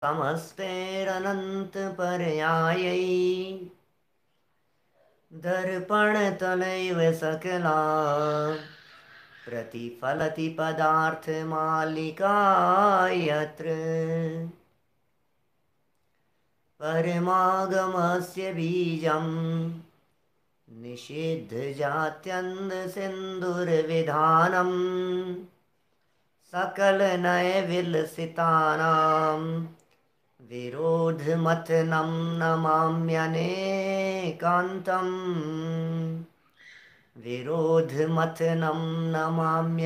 समस्तेरनन्तपर्यायै दर्पणतलैव सकला प्रतिफलति पदार्थमालिका यत्र परमागमस्य बीजं निषिद्धजात्यन्धसिन्दुर्विधानं सकलनयविलसितानां विरोधमथनं नमाम्यनेकान्तम् विरोधमथनं नमाम्यनेकान्तम्।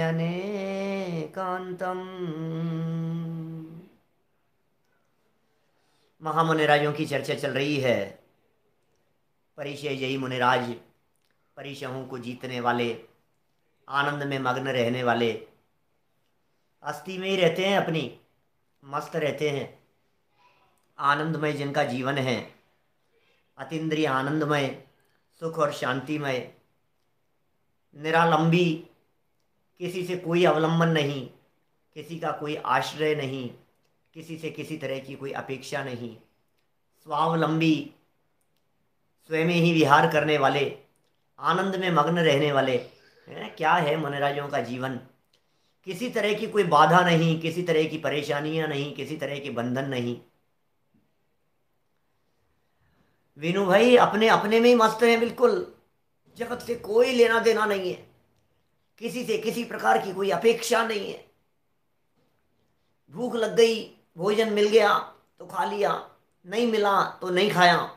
महामुनिराजों की चर्चा चल रही है। परिचय जयी मुनिराज, परिचयों को जीतने वाले, आनंद में मग्न रहने वाले, अस्थि में ही रहते हैं, अपनी मस्त रहते हैं, आनंदमय जिनका जीवन है, अतीन्द्रिय आनंदमय, सुख और शांतिमय, निरालंबी, किसी से कोई अवलंबन नहीं, किसी का कोई आश्रय नहीं, किसी से किसी तरह की कोई अपेक्षा नहीं, स्वावलंबी, स्वयं ही विहार करने वाले, आनंद में मग्न रहने वाले हैं। क्या है मुनिराजों का जीवन? किसी तरह की कोई बाधा नहीं, किसी तरह की परेशानियां नहीं, किसी तरह के बंधन नहीं। वीनू भाई अपने अपने में ही मस्त हैं, बिल्कुल जगत से कोई लेना देना नहीं है, किसी से किसी प्रकार की कोई अपेक्षा नहीं है। भूख लग गई, भोजन मिल गया तो खा लिया, नहीं मिला तो नहीं खाया।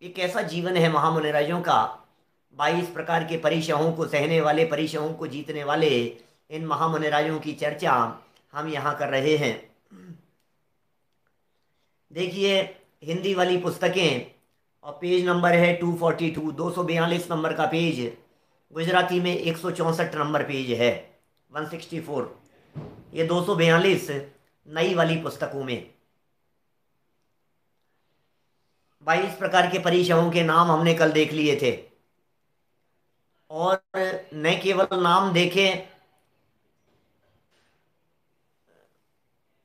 ये कैसा जीवन है महामुनिराजों का? 22 प्रकार के परीक्षाओं को सहने वाले, परीक्षाओं को जीतने वाले इन महामुनिराजों की चर्चा हम यहाँ कर रहे हैं। देखिए, हिंदी वाली पुस्तकें और पेज नंबर है 242, 242 नंबर का पेज। गुजराती में 164 नंबर पेज है, 164। ये 242 नई वाली पुस्तकों में। 22 प्रकार के परीक्षाओं के नाम हमने कल देख लिए थे, और न केवल नाम देखे,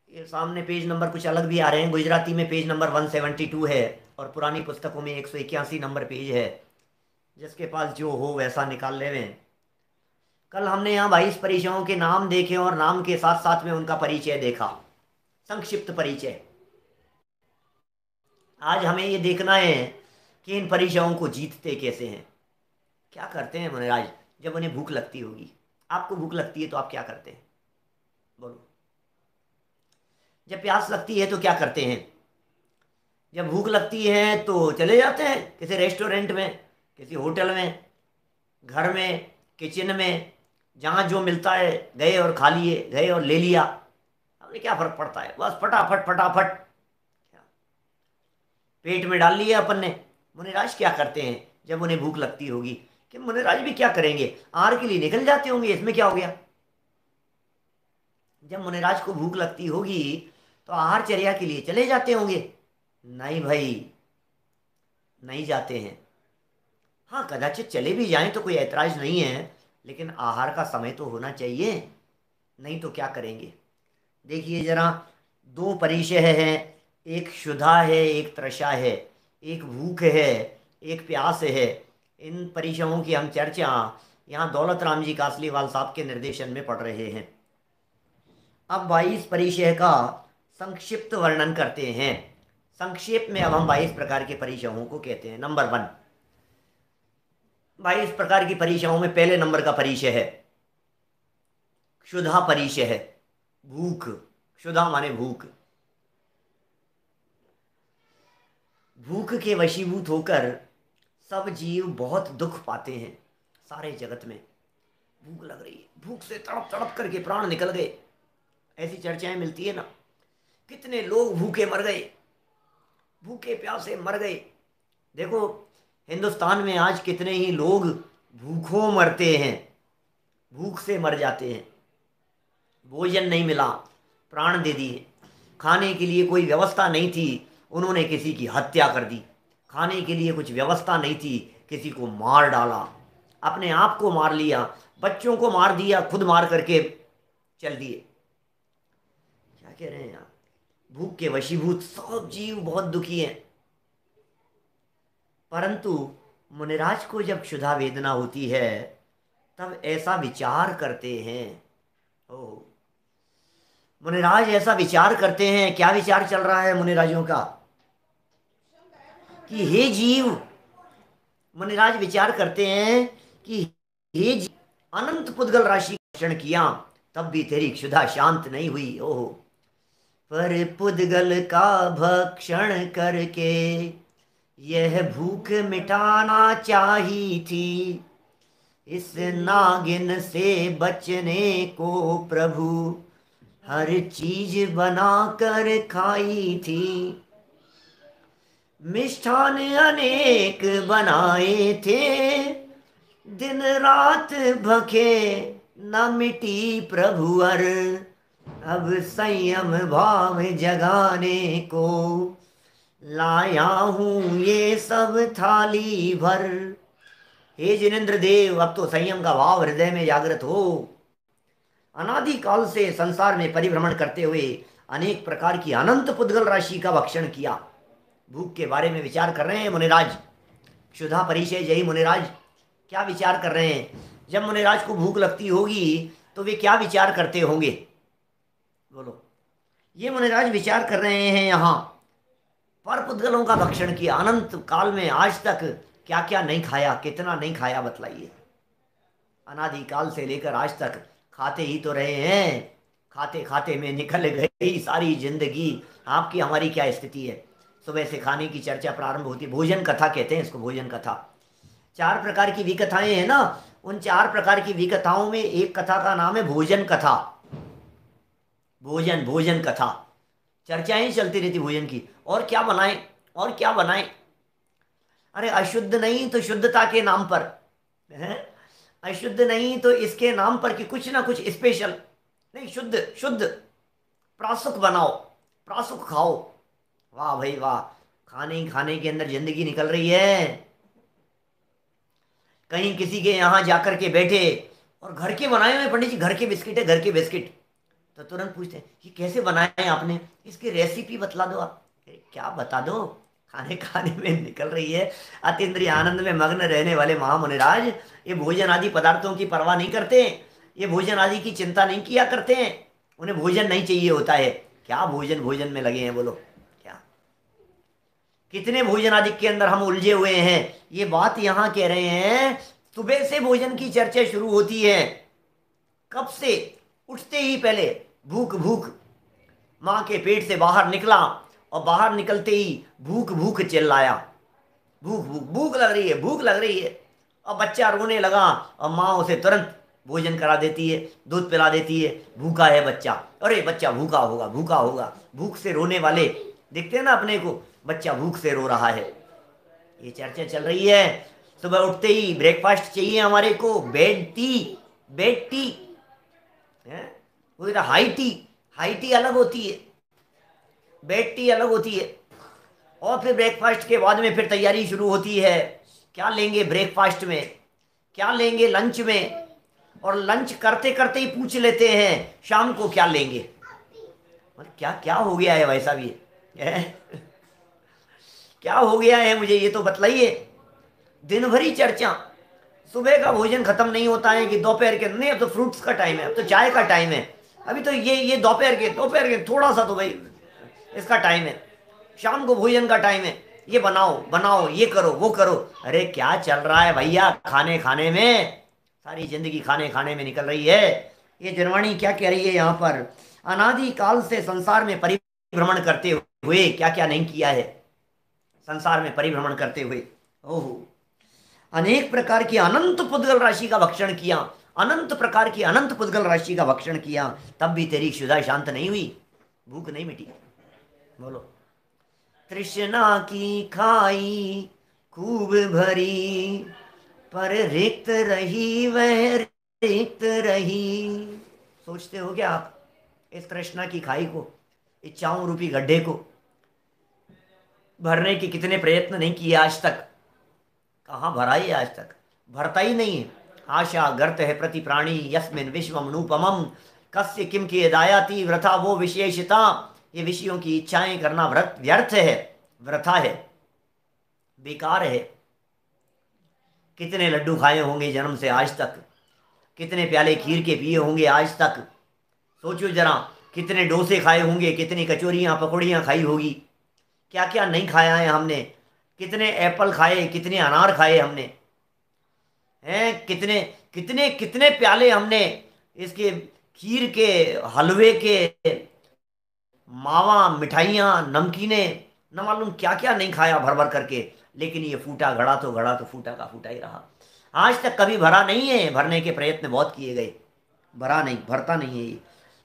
ये सामने पेज नंबर कुछ अलग भी आ रहे हैं। गुजराती में पेज नंबर 172 है और पुरानी पुस्तकों में 181 नंबर पेज है। जिसके पास जो हो वैसा निकाल ले में। कल हमने यहाँ 22 परिचयों के नाम देखे और नाम के साथ साथ में उनका परिचय देखा, संक्षिप्त परिचय। आज हमें ये देखना है कि इन परिचयों को जीतते कैसे हैं। क्या करते हैं मुनिराज जब उन्हें भूख लगती होगी? आपको भूख लगती है तो आप क्या करते हैं? बोलो। जब प्यास लगती है तो क्या करते हैं? जब भूख लगती है तो चले जाते हैं किसी रेस्टोरेंट में, किसी होटल में, घर में, किचन में, जहाँ जो मिलता है गए और खा लिए, गए और ले लिया। हमें क्या फर्क पड़ता है, बस फटाफट फटाफट पेट में डाल लिया अपन ने। मुनिराज क्या करते हैं जब उन्हें भूख लगती होगी? कि मुनिराज भी क्या करेंगे, आहार के लिए निकल जाते होंगे, इसमें क्या हो गया। जब मुनिराज को भूख लगती होगी तो आहार चर्या के लिए चले जाते होंगे? नहीं भाई, नहीं जाते हैं। हाँ, कदाचित चले भी जाएं तो कोई ऐतराज नहीं है, लेकिन आहार का समय तो होना चाहिए, नहीं तो क्या करेंगे। देखिए जरा, दो परिचय हैं, एक क्षुधा है, एक तृषा है, एक भूख है, एक प्यास है। इन परिचयों की हम चर्चा यहाँ दौलत राम जी कासलीवाल साहब के निर्देशन में पढ़ रहे हैं। अब 22 परिचय का संक्षिप्त वर्णन करते हैं। संक्षेप में अब हम 22 प्रकार के परिचयों को कहते हैं। नंबर 1, 22 प्रकार की परिचयों में पहले नंबर का परिचय है क्षुधा परिचय है। भूख, क्षुधा माने भूख। भूख के वशीभूत होकर सब जीव बहुत दुख पाते हैं। सारे जगत में भूख लग रही है, भूख से तड़प तड़प करके प्राण निकल गए, ऐसी चर्चाएं मिलती है ना। कितने लोग भूखे मर गए, भूखे प्यासे मर गए। देखो, हिंदुस्तान में आज कितने ही लोग भूखों मरते हैं, भूख से मर जाते हैं। भोजन नहीं मिला, प्राण दे दिए। खाने के लिए कोई व्यवस्था नहीं थी, उन्होंने किसी की हत्या कर दी। खाने के लिए कुछ व्यवस्था नहीं थी, किसी को मार डाला, अपने आप को मार लिया, बच्चों को मार दिया, खुद मार करके चल दिए। क्या कह रहे हैं आप? भूख के वशीभूत सब जीव बहुत दुखी हैं। परंतु मुनिराज को जब क्षुधा वेदना होती है तब ऐसा विचार करते हैं। ओ, मुनिराज ऐसा विचार करते हैं। क्या विचार चल रहा है मुनिराजों का कि हे जीव, मुनिराज विचार करते हैं कि हे जीव, अनंत पुद्गल राशि का भक्षण किया तब भी तेरी क्षुधा शांत नहीं हुई। ओहो, पर पुद्गल का भक्षण करके यह भूख मिटाना चाही थी। इस नागिन से बचने को प्रभु हर चीज बना कर खाई थी। मिष्ठान अनेक बनाए थे, दिन रात भखे न मिटी प्रभु अर। अब संयम भाव जगाने को लाया हूं ये सब थाली भर। हे जिनेन्द्र देव, अब तो संयम का भाव हृदय में जागृत हो। अनादि काल से संसार में परिभ्रमण करते हुए अनेक प्रकार की अनंत पुद्गल राशि का भक्षण किया। भूख के बारे में विचार कर रहे हैं मुनिराज। क्षुधा परिचय जय मुनिराज क्या विचार कर रहे हैं? जब मुनिराज को भूख लगती होगी तो वे क्या विचार करते होंगे? बोलो। ये मुनिराज विचार कर रहे हैं यहाँ पर पुद्गलों का भक्षण किया अनंत काल में। आज तक क्या क्या नहीं खाया, कितना नहीं खाया, बतलाइए। अनादि काल से लेकर आज तक खाते ही तो रहे हैं। खाते खाते में निकल गई सारी जिंदगी। आपकी हमारी क्या स्थिति है? सुबह से खाने की चर्चा प्रारंभ होती, भोजन कथा कहते हैं इसको, भोजन कथा। 4 प्रकार की विकथाएं हैं ना, उन 4 प्रकार की विकथाओं में एक कथा का नाम है भोजन कथा। भोजन भोजन कथा, चर्चाएं चलती रहती भोजन की। और क्या बनाएं, और क्या बनाएं? अरे अशुद्ध नहीं तो शुद्धता के नाम पर है, अशुद्ध नहीं तो इसके नाम पर कि कुछ ना कुछ स्पेशल नहीं, शुद्ध शुद्ध प्रासुक बनाओ, प्रासुक खाओ। वाह भाई वाह, खाने ही खाने के अंदर जिंदगी निकल रही है। कहीं किसी के यहाँ जाकर के बैठे और घर के बनाए हुए, पंडित जी घर के बिस्किट है, घर के बिस्किट, तो तुरंत पूछते हैं ये कैसे बनाए हैं आपने, इसकी रेसिपी बतला दो आप। क्या बता दो, खाने खाने में निकल रही है। अतीन्द्रिय आनंद में मग्न रहने वाले महामुनिराज ये भोजन आदि पदार्थों की परवाह नहीं करते, ये भोजन आदि की चिंता नहीं किया करते हैं। उन्हें भोजन नहीं चाहिए होता है। क्या भोजन भोजन में लगे हैं, बोलो क्या? कितने भोजन आदि के अंदर हम उलझे हुए हैं। ये बात यहां कह रहे हैं, सुबह से भोजन की चर्चा शुरू होती है। कब से? उठते ही पहले भूख भूख, मां के पेट से बाहर निकला और बाहर निकलते ही भूख भूख चिल्लाया, भूख भूख, भूख लग रही है, भूख लग रही है। और बच्चा रोने लगा और माँ उसे तुरंत भोजन करा देती है, दूध पिला देती है। भूखा है बच्चा, अरे बच्चा भूखा होगा, भूखा होगा। भूख से रोने वाले दिखते हैं ना अपने को, बच्चा भूख से रो रहा है। ये चर्चा चल रही है। सुबह उठते ही ब्रेकफास्ट चाहिए हमारे को, बेड टी, बेड टी है, वो हाई टी, हाई टी अलग होती है, बेड टी अलग होती है। और फिर ब्रेकफास्ट के बाद में फिर तैयारी शुरू होती है। क्या लेंगे ब्रेकफास्ट में, क्या लेंगे लंच में, और लंच करते करते ही पूछ लेते हैं शाम को क्या लेंगे। मतलब क्या क्या हो गया है वैसा भी है? क्या हो गया है मुझे ये तो बतलाइए। दिन भर ही चर्चा, सुबह का भोजन खत्म नहीं होता है कि दोपहर के, नहीं अब तो फ्रूट्स का टाइम है, अब तो चाय का टाइम है, अभी तो ये दोपहर के थोड़ा सा तो भाई इसका टाइम है, शाम को भोजन का टाइम है, ये बनाओ बनाओ, ये करो वो करो। अरे क्या चल रहा है भैया? खाने खाने में सारी जिंदगी खाने खाने में निकल रही है। ये जनवाणी क्या कह रही है यहाँ पर? अनादि काल से संसार में परिभ्रमण करते हुए क्या क्या नहीं किया है। संसार में परिभ्रमण करते हुए ओहो अनेक प्रकार की अनंत पुद्गल राशि का भक्षण किया, अनंत प्रकार की अनंत पुद्गल राशि का भक्षण किया, तब भी तेरी क्षुधा शांत नहीं हुई, भूख नहीं मिटी। बोलो। तृष्णा की खाई खूब भरी, पर रिक्त रही वह रिक्त रही। सोचते हो क्या आप इस तृष्णा की खाई को, इच्छाओं रूपी गड्ढे को भरने के कितने प्रयत्न नहीं किए आज तक? कहाँ भरा ही आज तक, भरता ही नहीं है। आशा गर्त है प्रति प्राणी, यस्मिन विश्वम अनुपमम, कस्य किम की दायाति व्रथा वो विशेषता। ये विषयों की इच्छाएं करना व्यर्थ है, वृथा है, बेकार है। कितने लड्डू खाए होंगे जन्म से आज तक, कितने प्याले खीर के पिए होंगे आज तक। सोचो जरा, कितने डोसे खाए होंगे, कितनी कचौरियाँ पकौड़ियाँ खाई होगी, क्या क्या नहीं खाया है हमने। कितने एप्पल खाए, कितने अनार खाए हमने, हैं कितने कितने कितने प्याले हमने इसके खीर के, हलवे के, मावा, मिठाइयाँ, नमकीनें, न मालूम क्या क्या नहीं खाया भर भर करके। लेकिन ये फूटा घड़ा तो घड़ा तो फूटा का फूटा ही रहा। आज तक कभी भरा नहीं है। भरने के प्रयत्न बहुत किए गए, भरा नहीं, भरता नहीं है ये।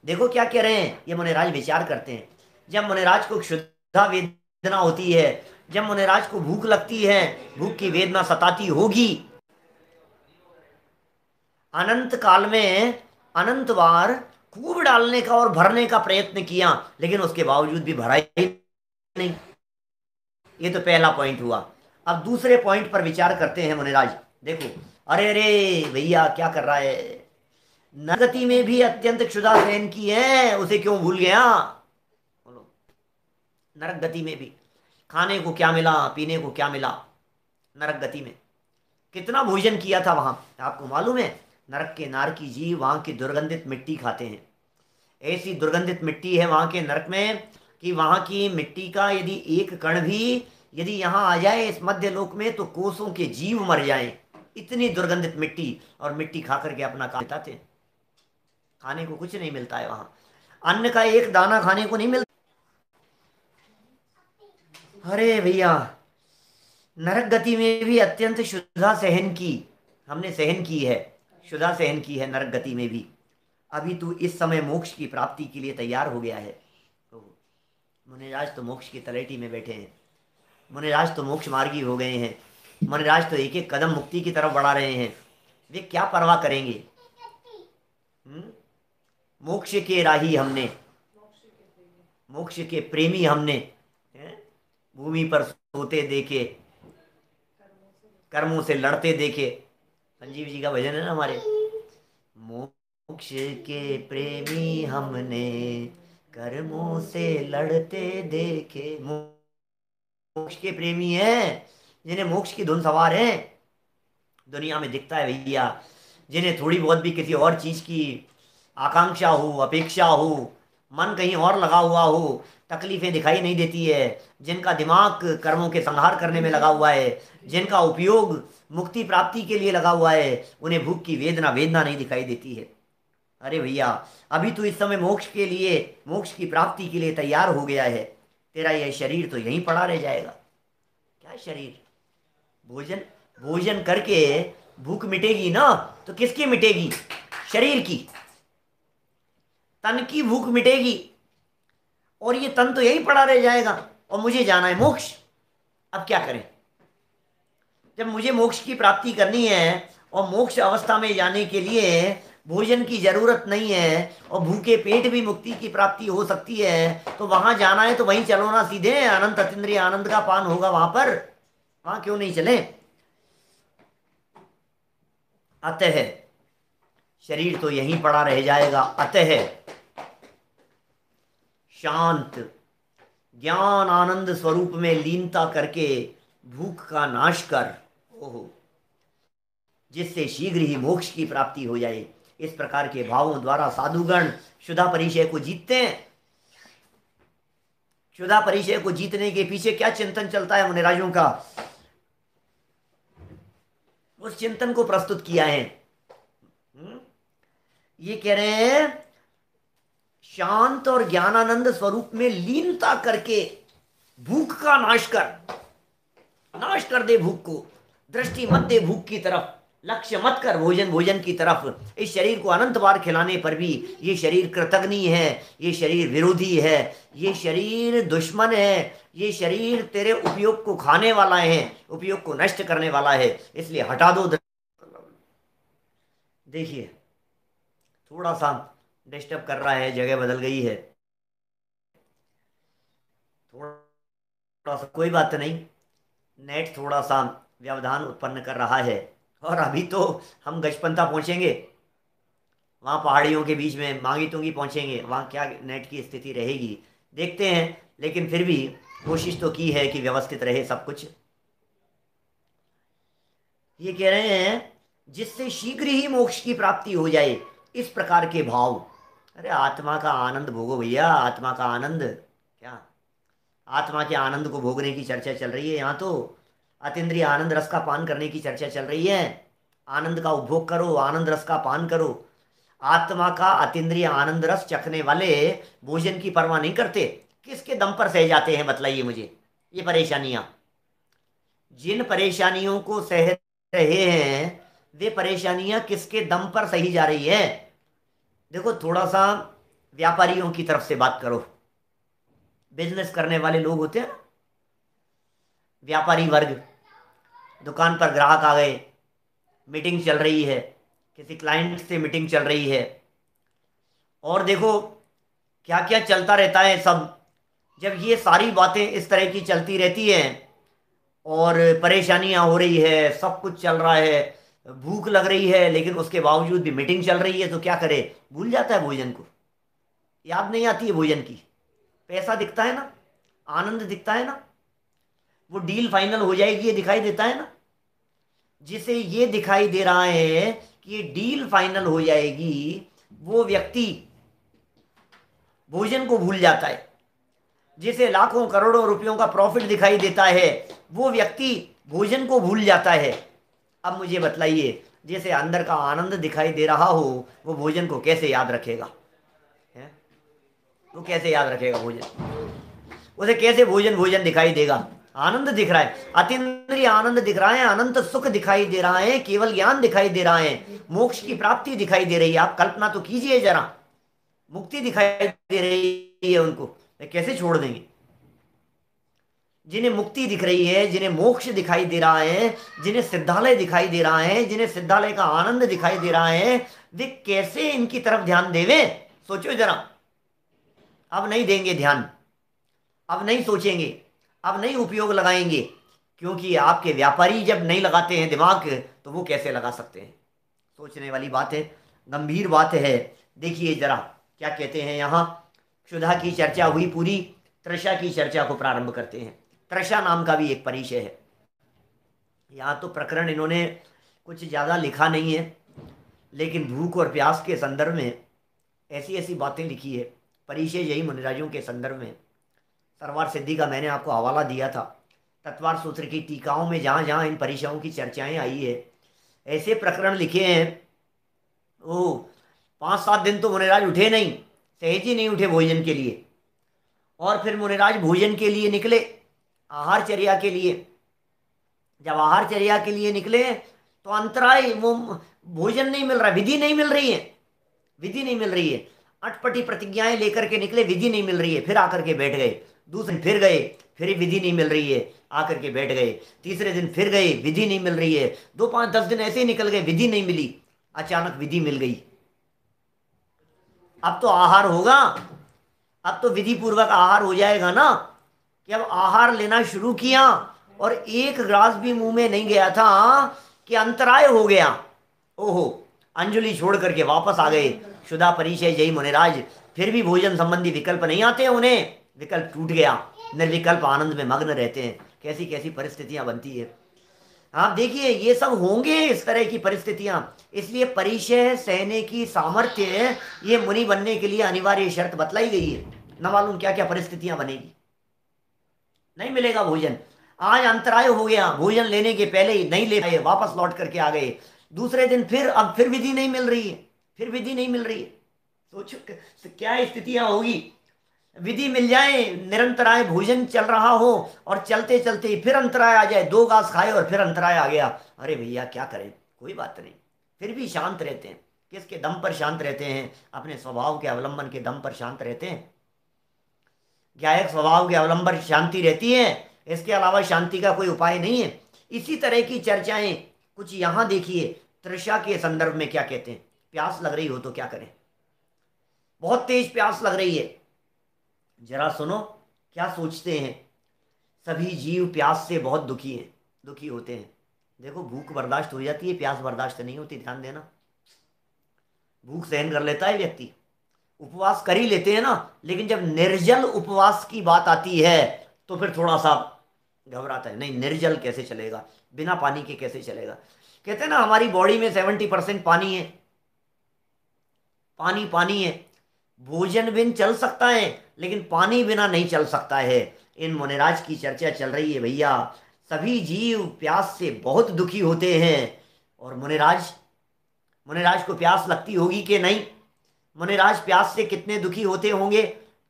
देखो क्या कह रहे हैं ये मुनिराज, विचार करते हैं। जब मुनिराज को क्षुधा वेदना होती है, जब मुनिराज को भूख लगती है, भूख की वेदना सताती होगी, अनंत काल में अनंत बार खूब डालने का और भरने का प्रयत्न किया, लेकिन उसके बावजूद भी भरा ही नहीं। ये तो पहला पॉइंट हुआ। अब दूसरे पॉइंट पर विचार करते हैं मुनिराज। देखो, अरे अरे भैया क्या कर रहा है, नरगति में भी अत्यंत क्षुधा सहन की है, उसे क्यों भूल गया। बोलो, नरक गति में भी खाने को क्या मिला, पीने को क्या मिला। नरक गति में कितना भोजन किया था वहां, आपको मालूम है। नरक के नारकी जीव वहां की दुर्गंधित मिट्टी खाते हैं। ऐसी दुर्गंधित मिट्टी है वहां के नरक में कि वहां की मिट्टी का यदि एक कण भी यदि यहां आ जाए इस मध्य लोक में, तो कोसों के जीव मर जाएं। इतनी दुर्गंधित मिट्टी, और मिट्टी खा करके अपना काम बिताते हैं। खाने को कुछ नहीं मिलता है वहां, अन्न का एक दाना खाने को नहीं मिलता। अरे भैया, नरक गति में भी अत्यंत शुद्धा सहन की, हमने सहन की है, शुद्धा सहन की है नरक गति में भी। अभी तू इस समय मोक्ष की प्राप्ति के लिए तैयार हो गया है। तो मुनिराज तो मोक्ष की तलेटी में बैठे हैं, मुनिराज तो मोक्ष मार्गी हो गए हैं, मुनिराज तो एक एक कदम मुक्ति की तरफ बढ़ा रहे हैं। वे क्या परवाह करेंगे। हम्म? मोक्ष के राही हमने, मोक्ष के प्रेमी हमने, हैं? भूमि पर सोते देखे, कर्मों से लड़ते देखे। संजीव जी का भजन है ना हमारे, मोक्ष के प्रेमी हमने कर्मों से लड़ते देखे। मोक्ष के प्रेमी हैं, जिन्हें मोक्ष की धुन सवार है। दुनिया में दिखता है भैया, जिन्हें थोड़ी बहुत भी किसी और चीज की आकांक्षा हो, अपेक्षा हो, मन कहीं और लगा हुआ हो, तकलीफें दिखाई नहीं देती है, जिनका दिमाग कर्मों के संहार करने में लगा हुआ है, जिनका उपयोग मुक्ति प्राप्ति के लिए लगा हुआ है, उन्हें भूख की वेदना वेदना नहीं दिखाई देती है। अरे भैया, अभी तो इस समय मोक्ष के लिए, मोक्ष की प्राप्ति के लिए तैयार हो गया है। तेरा यह शरीर तो यहीं पड़ा रह जाएगा। क्या शरीर, भोजन भोजन करके भूख मिटेगी ना, तो किसकी मिटेगी, शरीर की, तन की भूख मिटेगी। और ये तन तो यहीं पड़ा रह जाएगा, और मुझे जाना है मोक्ष। अब क्या करें, जब मुझे मोक्ष की प्राप्ति करनी है और मोक्ष अवस्था में जाने के लिए भोजन की जरूरत नहीं है, और भूखे पेट भी मुक्ति की प्राप्ति हो सकती है, तो वहां जाना है तो वहीं चलो ना सीधे, अनंत अतीन्द्रिय आनंद का पान होगा वहां पर, वहां क्यों नहीं चले। अतः शरीर तो यहीं पड़ा रह जाएगा, अतः शांत ज्ञान आनंद स्वरूप में लीनता करके भूख का नाश कर, ओहो, जिससे शीघ्र ही मोक्ष की प्राप्ति हो जाए। इस प्रकार के भावों द्वारा साधुगण क्षुधा परिचय को जीतते हैं। क्षुधा परिचय को जीतने के पीछे क्या चिंतन चलता है मुनिराजों का, उस चिंतन को प्रस्तुत किया है। ये कह रहे हैं, शांत और ज्ञानानंद स्वरूप में लीनता करके भूख का नाश कर, नाश कर दे भूख को, दृष्टि मत दे भूख की तरफ, लक्ष्य मत कर भोजन भोजन की तरफ। इस शरीर को अनंत बार खिलाने पर भी ये शरीर कृतघ्नि है, ये शरीर विरोधी है, ये शरीर दुश्मन है, ये शरीर तेरे उपयोग को खाने वाला है, उपयोग को नष्ट करने वाला है, इसलिए हटा दो। देखिए, थोड़ा सा डिस्टर्ब कर रहा है, जगह बदल गई है थोड़ा सा, कोई बात नहीं, नेट थोड़ा सा व्यवधान उत्पन्न कर रहा है। और अभी तो हम गजपंता पहुंचेंगे, वहाँ पहाड़ियों के बीच में मांगी तुंगी पहुंचेंगे, वहाँ क्या नेट की स्थिति रहेगी देखते हैं, लेकिन फिर भी कोशिश तो की है कि व्यवस्थित रहे सब कुछ। ये कह रहे हैं जिससे शीघ्र ही मोक्ष की प्राप्ति हो जाए, इस प्रकार के भाव। अरे आत्मा का आनंद भोगो भैया, आत्मा का आनंद क्या, आत्मा के आनंद को भोगने की चर्चा चल रही है यहाँ तो। अतीन्द्रिय आनंद रस का पान करने की चर्चा चल रही है। आनंद का उपभोग करो, आनंद रस का पान करो। आत्मा का अतीन्द्रिय आनंद रस चखने वाले भोजन की परवाह नहीं करते। किसके दम पर सह जाते हैं बताइए मुझे ये परेशानियां। जिन परेशानियों को सह रहे हैं, वे परेशानियां किसके दम पर सही जा रही है। देखो थोड़ा सा व्यापारियों की तरफ से बात करो। बिजनेस करने वाले लोग होते हैं ना, व्यापारी वर्ग। दुकान पर ग्राहक आ गए, मीटिंग चल रही है, किसी क्लाइंट से मीटिंग चल रही है, और देखो क्या क्या चलता रहता है सब। जब ये सारी बातें इस तरह की चलती रहती हैं और परेशानियां हो रही है, सब कुछ चल रहा है, भूख लग रही है, लेकिन उसके बावजूद भी मीटिंग चल रही है, तो क्या करे, भूल जाता है भोजन को, याद नहीं आती है भोजन की। पैसा दिखता है ना, आनंद दिखता है ना, वो डील फाइनल हो जाएगी ये दिखाई देता है ना। जिसे ये दिखाई दे रहा है कि ये डील फाइनल हो जाएगी, वो व्यक्ति भोजन को भूल जाता है। जिसे लाखों करोड़ों रुपयों का प्रॉफिट दिखाई देता है, वो व्यक्ति भोजन को भूल जाता है। अब मुझे बतलाइए, जैसे अंदर का आनंद दिखाई दे रहा हो, वो भोजन को कैसे याद रखेगा है? वो कैसे याद रखेगा भोजन, उसे कैसे भोजन भोजन दिखाई देगा। आनंद दिख रहा है, अतीन्द्रिय आनंद दिख रहा है, अनंत सुख दिखाई दे रहा है, केवल ज्ञान दिखाई दे रहा है, मोक्ष की प्राप्ति दिखाई दे रही है। आप कल्पना तो कीजिए जरा, मुक्ति दिखाई दे रही है उनको, वे कैसे छोड़ देंगे। जिन्हें मुक्ति दिख रही है, जिन्हें मोक्ष दिखाई दे रहा है, जिन्हें सिद्धालय दिखाई दे रहा है, जिन्हें सिद्धालय का आनंद दिखाई दे रहा है, वे कैसे इनकी तरफ ध्यान देवे। सोचो जरा। अब नहीं देंगे ध्यान, अब नहीं सोचेंगे, अब नहीं उपयोग लगाएंगे, क्योंकि आपके व्यापारी जब नहीं लगाते हैं दिमाग, तो वो कैसे लगा सकते हैं। सोचने वाली बात है, गंभीर बात है। देखिए जरा क्या कहते हैं यहाँ। क्षुधा की चर्चा हुई पूरी, तृषा की चर्चा को प्रारंभ करते हैं। तृषा नाम का भी एक परिचय है। यहाँ तो प्रकरण इन्होंने कुछ ज़्यादा लिखा नहीं है, लेकिन भूख और प्यास के संदर्भ में ऐसी ऐसी बातें लिखी है। परिचय यही मुनिराजों के संदर्भ में। सरवार सिद्धि का मैंने आपको हवाला दिया था। तत्वार सूत्र की टीकाओं में जहाँ जहाँ इन परिचयों की चर्चाएं आई है, ऐसे प्रकरण लिखे हैं। ओ 5-7 दिन तो मुनिराज उठे नहीं, सहज ही नहीं उठे भोजन के लिए। और फिर मुनिराज भोजन के लिए निकले, आहार चर्या के लिए। जब आहार चर्या के लिए निकले तो अंतराय, वो भोजन नहीं मिल रहा, विधि नहीं मिल रही है, विधि नहीं मिल रही है। अटपटी प्रतिज्ञाएं लेकर के निकले, विधि नहीं मिल रही है, फिर आकर के बैठ गए। दूसरे दिन फिर गए, फिर विधि नहीं मिल रही है, आकर के बैठ गए। तीसरे दिन फिर गए, विधि नहीं मिल रही है। 2-5-10 दिन ऐसे ही निकल गए, विधि नहीं मिली। अचानक विधि मिल गई। अब तो आहार होगा, अब तो विधि पूर्वक आहार हो जाएगा ना। कि अब आहार लेना शुरू किया और एक ग्रास भी मुंह में नहीं गया था कि अंतराय हो गया। ओहो, अंजलि छोड़ करके वापस आ गए। शुदा परिचय जय मुनिराज, फिर भी भोजन संबंधी विकल्प नहीं आते उन्हें, विकल्प टूट गया, निर्विकल्प आनंद में मग्न रहते हैं। कैसी कैसी परिस्थितियां बनती है आप देखिए। ये सब होंगे इस तरह की परिस्थितियां, इसलिए परिचय सहने की सामर्थ्य ये मुनि बनने के लिए अनिवार्य शर्त बतलाई गई है। न मालूम क्या क्या परिस्थितियां बनेगी, नहीं मिलेगा भोजन। आज अंतराय हो गया, भोजन लेने के पहले ही नहीं ले पाए, वापस लौट करके आ गए। दूसरे दिन फिर, अब फिर विधि नहीं मिल रही है, फिर विधि नहीं मिल रही है। सोचो क्या स्थितियां होगी। विधि मिल जाए, निरंतराय भोजन चल रहा हो और चलते चलते फिर अंतराय आ जाए, 2 घास खाए और फिर अंतराय आ गया। अरे भैया क्या करें, कोई बात नहीं, फिर भी शांत रहते हैं। किसके दम पर शांत रहते हैं? अपने स्वभाव के अवलंबन के दम पर शांत रहते हैं। गायक स्वभाव के अवलंबन शांति रहती है, इसके अलावा शांति का कोई उपाय नहीं है। इसी तरह की चर्चाएं कुछ यहाँ देखिए। तृषा के संदर्भ में क्या कहते हैं? प्यास लग रही हो तो क्या करें, बहुत तेज प्यास लग रही है। जरा सुनो क्या सोचते हैं। सभी जीव प्यास से बहुत दुखी हैं, दुखी होते हैं। देखो भूख बर्दाश्त हो जाती है, प्यास बर्दाश्त नहीं होती, ध्यान देना। भूख सहन कर लेता है व्यक्ति, उपवास कर ही लेते हैं ना, लेकिन जब निर्जल उपवास की बात आती है तो फिर थोड़ा सा घबराता है, नहीं निर्जल कैसे चलेगा, बिना पानी के कैसे चलेगा। कहते हैं ना हमारी बॉडी में 70% पानी है, पानी पानी है। भोजन बिन चल सकता है लेकिन पानी बिना नहीं चल सकता है। इन मुनिराज की चर्चा चल रही है भैया। सभी जीव प्यास से बहुत दुखी होते हैं, और मुनिराज, मुनिराज को प्यास लगती होगी कि नहीं? मुनिराज प्यास से कितने दुखी होते होंगे,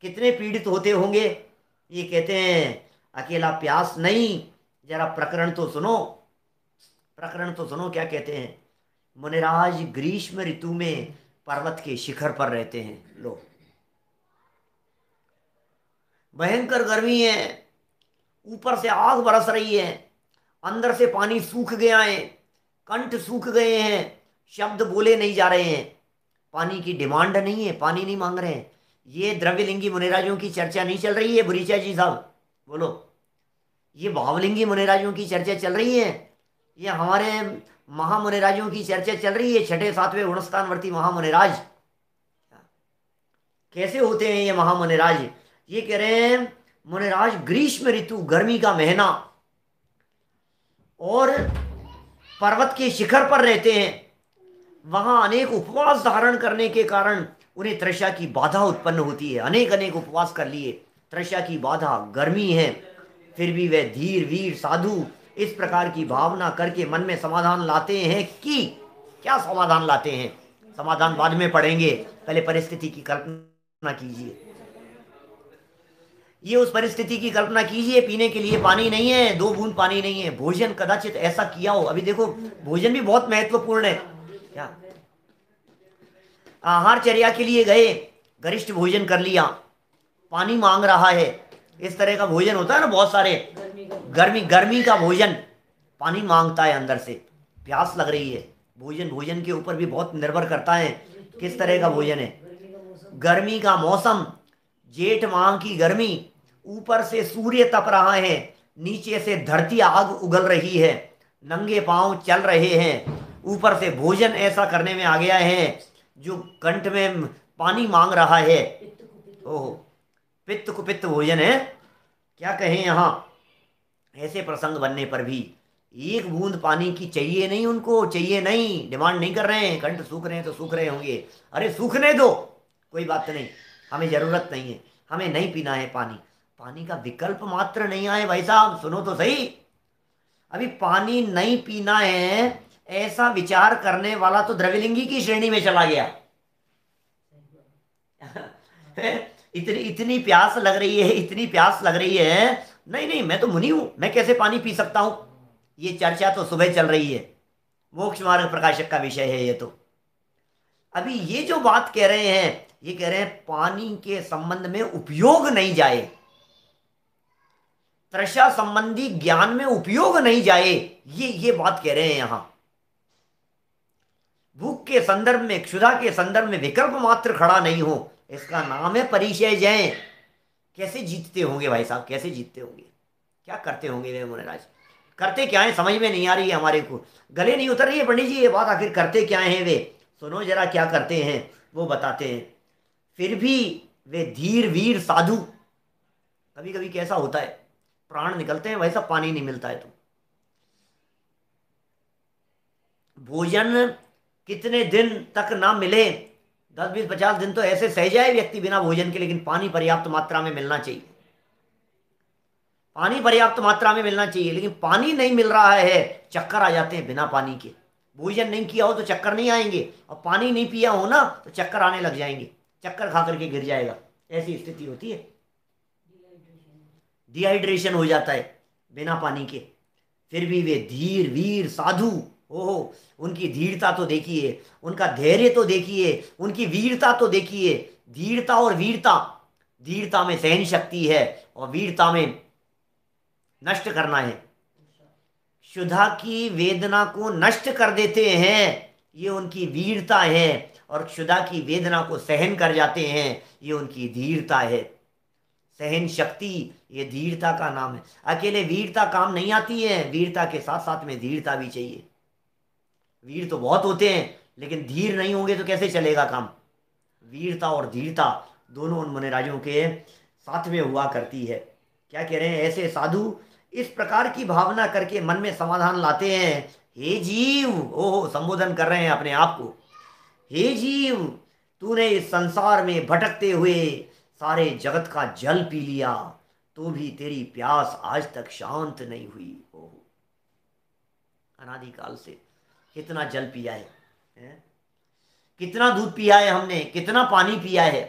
कितने पीड़ित होते होंगे। ये कहते हैं अकेला प्यास नहीं, जरा प्रकरण तो सुनो, प्रकरण तो सुनो क्या कहते हैं। मुनिराज ग्रीष्म ऋतु में पर्वत के शिखर पर रहते हैं। लो, भयंकर गर्मी है, ऊपर से आग बरस रही है, अंदर से पानी सूख गया है, कंठ सूख गए हैं, शब्द बोले नहीं जा रहे हैं, पानी की डिमांड नहीं है, पानी नहीं मांग रहे हैं। ये द्रव्यलिंगी मुनिराजों की चर्चा नहीं चल रही है बुरीचा जी साहब, बोलो। ये भावलिंगी मुनिराजों की चर्चा चल रही है, ये हमारे महामुनिराजों की चर्चा चल रही है। छठे सातवें गुणस्थानवर्ती महामुनिराज कैसे होते हैं ये महामुनिराज? ये कह रहे हैं मुनिराज ग्रीष्म ऋतु, गर्मी का महीना, और पर्वत के शिखर पर रहते हैं। वहां अनेक उपवास धारण करने के कारण उन्हें तृषा की बाधा उत्पन्न होती है। अनेक अनेक उपवास कर लिए, तृषा की बाधा, गर्मी है, फिर भी वे धीर वीर साधु इस प्रकार की भावना करके मन में समाधान लाते हैं। कि क्या समाधान लाते हैं? समाधान बाद में पढ़ेंगे, पहले परिस्थिति की कल्पना कीजिए। ये उस परिस्थिति की कल्पना कीजिए, पीने के लिए पानी नहीं है, 2 बूंद पानी नहीं है, भोजन कदाचित ऐसा किया हो। अभी देखो भोजन भी बहुत महत्वपूर्ण है। क्या आहारचर्या के लिए गए, गरिष्ठ भोजन कर लिया, पानी मांग रहा है, इस तरह का भोजन होता है ना बहुत सारे, गर्मी गर्मी का भोजन, पानी मांगता है अंदर से, प्यास लग रही है। भोजन भोजन के ऊपर भी बहुत निर्भर करता है किस तरह का भोजन है। गर्मी का मौसम, जेठ माह की गर्मी, ऊपर से सूर्य तप रहा है, नीचे से धरती आग उगल रही है, नंगे पांव चल रहे हैं, ऊपर से भोजन ऐसा करने में आ गया है जो कंठ में पानी मांग रहा है। ओहो, पित्त कुपित्त भोजन है, क्या कहें। यहाँ ऐसे प्रसंग बनने पर भी 1 बूंद पानी की चाहिए नहीं, उनको चाहिए नहीं, डिमांड नहीं कर रहे हैं। कंठ सूख रहे हैं तो सूख रहे होंगे, अरे सूखने दो, कोई बात नहीं, हमें जरूरत नहीं है, हमें नहीं पीना है पानी। पानी का विकल्प मात्र नहीं आए भाई साहब, सुनो तो सही। अभी पानी नहीं पीना है ऐसा विचार करने वाला तो द्रव्यलिंगी की श्रेणी में चला गया। इतनी इतनी प्यास लग रही है, इतनी प्यास लग रही है, नहीं नहीं मैं तो मुनि हूं, मैं कैसे पानी पी सकता हूं। ये चर्चा तो सुबह चल रही है, मोक्ष मार्ग प्रकाशक का विषय है ये तो। अभी ये जो बात कह रहे हैं, ये कह रहे हैं पानी के संबंध में उपयोग नहीं जाए, तृषा संबंधी ज्ञान में उपयोग नहीं जाए, ये बात कह रहे हैं यहां। भूख के संदर्भ में, क्षुधा के संदर्भ में विकल्प मात्र खड़ा नहीं हो, इसका नाम है परिचय जय। कैसे जीतते होंगे भाई साहब, कैसे जीतते होंगे, क्या करते होंगे वे मुनिराज, करते क्या है समझ में नहीं आ रही है हमारे को, गले नहीं उतर रही है पंडित जी ये बात, आखिर करते क्या हैं वे। सुनो जरा क्या करते हैं वो बताते हैं। फिर भी वे धीर वीर साधु, कभी कभी कैसा होता है प्राण निकलते हैं वैसा, पानी नहीं मिलता है तो। भोजन कितने दिन तक ना मिले, 10 20 50 दिन तो ऐसे सह जाए व्यक्ति बिना भोजन के, लेकिन पानी पर्याप्त मात्रा में मिलना चाहिए, पानी पर्याप्त मात्रा में मिलना चाहिए। लेकिन पानी नहीं मिल रहा है, चक्कर आ जाते हैं बिना पानी के। भोजन नहीं किया हो तो चक्कर नहीं आएंगे, और पानी नहीं पिया हो ना तो चक्कर आने लग जाएंगे, चक्कर खा करके गिर जाएगा, ऐसी स्थिति होती है, डिहाइड्रेशन हो जाता है बिना पानी के। फिर भी वे धीर वीर साधु, ओहो उनकी धीरता तो देखिए, उनका धैर्य तो देखिए, उनकी वीरता तो देखिए। धीरता और वीरता, धीरता में सहन शक्ति है और वीरता में नष्ट करना है। क्षुधा की वेदना को नष्ट कर देते हैं, ये उनकी वीरता है, और क्षुधा की वेदना को सहन कर जाते हैं, ये उनकी धीरता है। सहन शक्ति ये धीरता का नाम है। अकेले वीरता काम नहीं आती है, वीरता के साथ साथ में धीरता भी चाहिए। वीर तो बहुत होते हैं लेकिन धीर नहीं होंगे तो कैसे चलेगा काम। वीरता और धीरता दोनों उन मुनिराजों के साथ में हुआ करती है। क्या कह रहे हैं, ऐसे साधु इस प्रकार की भावना करके मन में समाधान लाते हैं। हे जीव, ओहो, संबोधन कर रहे हैं अपने आप को। हे जीव, तूने इस संसार में भटकते हुए सारे जगत का जल पी लिया, तो भी तेरी प्यास आज तक शांत नहीं हुई। ओहो, अनादिकाल से कितना जल पिया है? कितना दूध पिया है हमने, कितना पानी पिया है,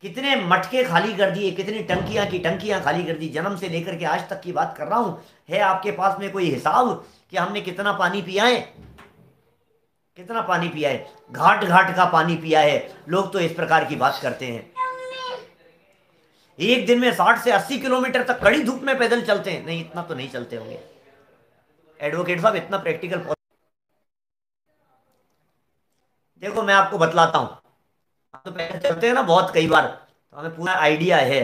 कितने मटके खाली कर दिए, कितनी टंकियां की टंकियां खाली कर दी, जन्म से लेकर के आज तक की बात कर रहा हूं। है आपके पास में कोई हिसाब कि हमने कितना पानी पिया है? कितना पानी पिया है? घाट घाट का पानी पिया है। लोग तो इस प्रकार की बात करते हैं, एक दिन में 60 से 80 किलोमीटर तक कड़ी धूप में पैदल चलते हैं। नहीं, इतना तो नहीं चलते होंगे एडवोकेट साहब, इतना प्रैक्टिकल। देखो मैं आपको बतलाता हूं, हम तो पैदल चलते हैं ना बहुत, कई बार, तो हमें पूरा आइडिया है।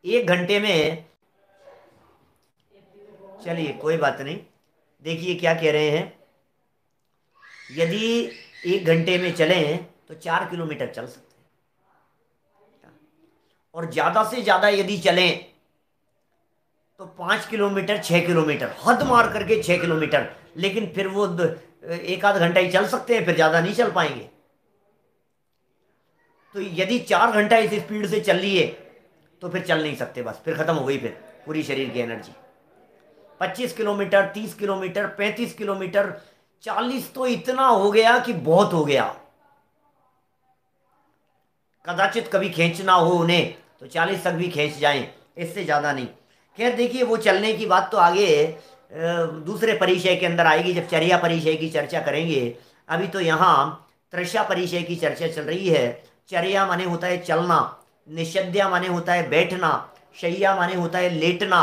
1 घंटे में, चलिए कोई बात नहीं, देखिए क्या कह रहे हैं। यदि 1 घंटे में चलें तो 4 किलोमीटर चल सकते हैं, और ज्यादा से ज्यादा यदि चलें तो 5 किलोमीटर, 6 किलोमीटर, हद मार करके 6 किलोमीटर। लेकिन फिर वो एक आध घंटा ही चल सकते हैं, फिर ज्यादा नहीं चल पाएंगे। तो यदि 4 घंटा इस स्पीड से चल लिए तो फिर चल नहीं सकते, बस फिर खत्म हो गई फिर पूरी शरीर की एनर्जी। 25 किलोमीटर, 30 किलोमीटर, 35 किलोमीटर, 40 तो इतना हो गया कि बहुत हो गया। कदाचित कभी खींचना हो उन्हें तो 40 तक भी खींच जाएं, इससे ज्यादा नहीं। खैर देखिए, वो चलने की बात तो आगे दूसरे परिचय के अंदर आएगी, जब चर्या परिचय की चर्चा करेंगे। अभी तो यहाँ तृषा परिचय की चर्चा चल रही है। चर्या माने होता है चलना, निषद्या माने होता है बैठना, शय्या माने होता है लेटना।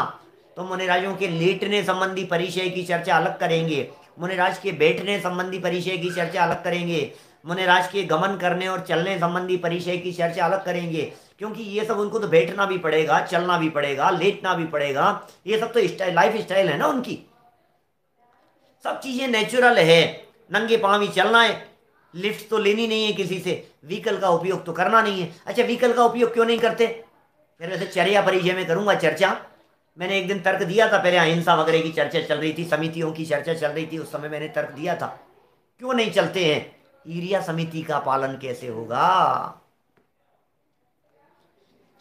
तो मुनिराजों के लेटने संबंधी परिचय की चर्चा अलग करेंगे, मुनिराज के बैठने संबंधी परिचय की चर्चा अलग करेंगे, मुनिराज के गमन करने और चलने संबंधी परिचय की चर्चा अलग करेंगे। क्योंकि ये सब उनको तो बैठना भी पड़ेगा, चलना भी पड़ेगा, लेटना भी पड़ेगा। ये सब तो स्टाइल, लाइफ स्टाइल है ना उनकी, सब चीजें नेचुरल है। नंगे पांव ही चलना है, लिफ्ट तो लेनी नहीं है किसी से, व्हीकल का उपयोग तो करना नहीं है। अच्छा, व्हीकल का उपयोग क्यों नहीं करते? फिर वैसे चर्या परिचय में करूंगा चर्चा। मैंने एक दिन तर्क दिया था, पहले अहिंसा वगैरह की चर्चा चल रही थी, समितियों की चर्चा चल रही थी, उस समय मैंने तर्क दिया था क्यों नहीं चलते हैं। ईरिया समिति का पालन कैसे होगा?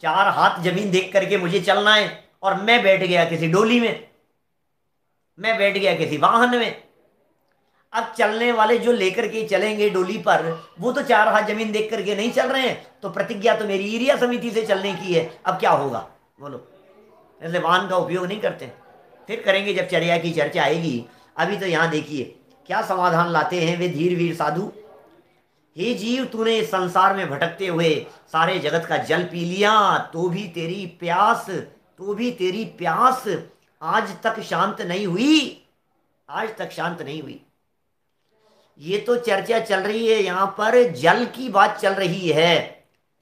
4 हाथ जमीन देख करके मुझे चलना है, और मैं बैठ गया किसी डोली में, मैं बैठ गया किसी वाहन में। अब चलने वाले जो लेकर के चलेंगे डोली पर, वो तो 4 हाथ जमीन देख करके नहीं चल रहे हैं। तो प्रतिज्ञा तो मेरी ईरिया समिति से चलने की है, अब क्या होगा बोलो? ऐसे वाहन का उपयोग नहीं करते। फिर करेंगे जब चर्या की चर्चा आएगी। अभी तो यहां देखिए क्या समाधान लाते हैं वे धीर वीर साधु। हे जीव, तूने इस संसार में भटकते हुए सारे जगत का जल पी लिया, तो भी तेरी प्यास, तो भी तेरी प्यास आज तक शांत नहीं हुई, आज तक शांत नहीं हुई। ये तो चर्चा चल रही है, यहां पर जल की बात चल रही है,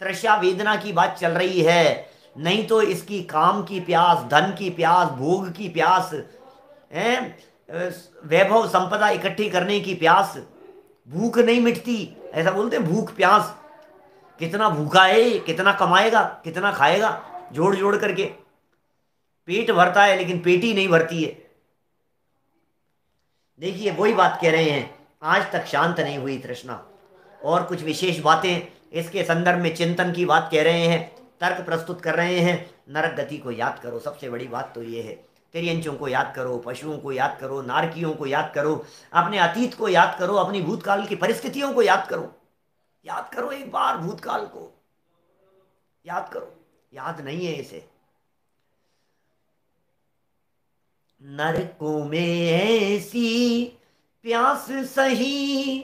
तृषा वेदना की बात चल रही है। नहीं तो इसकी काम की प्यास, धन की प्यास, भोग की प्यास है, वैभव संपदा इकट्ठी करने की प्यास, भूख नहीं मिटती। ऐसा बोलते हैं, भूख प्यास। कितना भूखा है, कितना कमाएगा, कितना खाएगा, जोड़ जोड़ करके पेट भरता है, लेकिन पेटी नहीं भरती है। देखिए वही बात कह रहे हैं, आज तक शांत नहीं हुई तृष्णा। और कुछ विशेष बातें इसके संदर्भ में चिंतन की बात कह रहे हैं, तर्क प्रस्तुत कर रहे हैं। नरक गति को याद करो, सबसे बड़ी बात तो ये है। तिर्यंचों को याद करो, पशुओं को याद करो, नारकियों को याद करो, अपने अतीत को याद करो, अपनी भूतकाल की परिस्थितियों को याद करो। याद करो एक बार भूतकाल को, याद करो। याद नहीं है इसे। नरकों में ऐसी प्यास सही,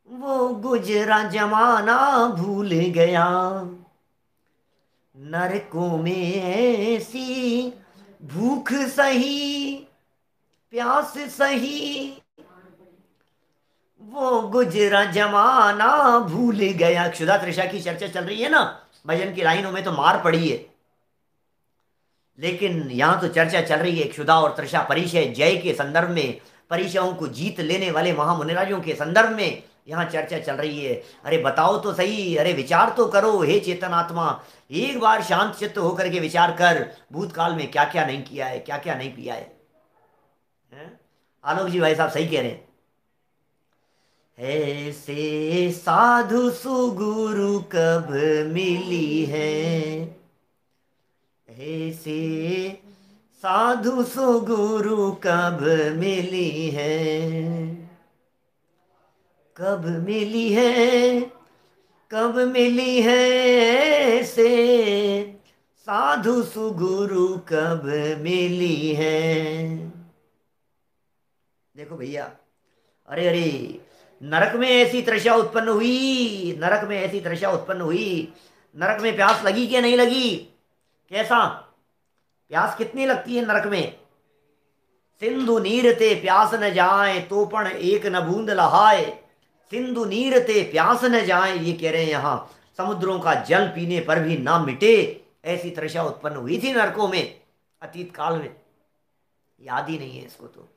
वो गुजरा जमाना भूल गया। नरकों में ऐसी भूख सही, प्यास सही, वो गुजरा जमाना भूल गया। क्षुधा तृषा की चर्चा चल रही है ना, भजन की लाइनों में तो मार पड़ी है, लेकिन यहां तो चर्चा चल रही है क्षुधा और तृषा परिचय जय के संदर्भ में, परिचयों को जीत लेने वाले महामुनिराजों के संदर्भ में। यहाँ चर्चा चल रही है। अरे बताओ तो सही, अरे विचार तो करो हे चेतन आत्मा, एक बार शांत चित्त होकर के विचार कर, भूतकाल में क्या क्या नहीं किया है, क्या क्या नहीं पिया है, हैं? आलोक जी भाई साहब सही कह रहे हैं। ऐसे साधु सुगुरु कब मिली है, ऐसे साधु सुगुरु कब मिली है, कब मिली है, कब मिली है, ऐसे साधु सुगुरु कब मिली है। देखो भैया, अरे अरे, नरक में ऐसी तृषा उत्पन्न हुई, नरक में ऐसी तृषा उत्पन्न हुई, नरक में प्यास लगी क्या नहीं लगी? कैसा प्यास कितनी लगती है नरक में? सिंधु नीर ते प्यास न जाए तो पण एक न बूंद लहाए, सिंधु नीर ते प्यास न जाए, ये कह रहे हैं यहाँ समुद्रों का जल पीने पर भी ना मिटे, ऐसी तृषा उत्पन्न हुई थी नरकों में अतीत काल में। याद ही नहीं है इसको, तो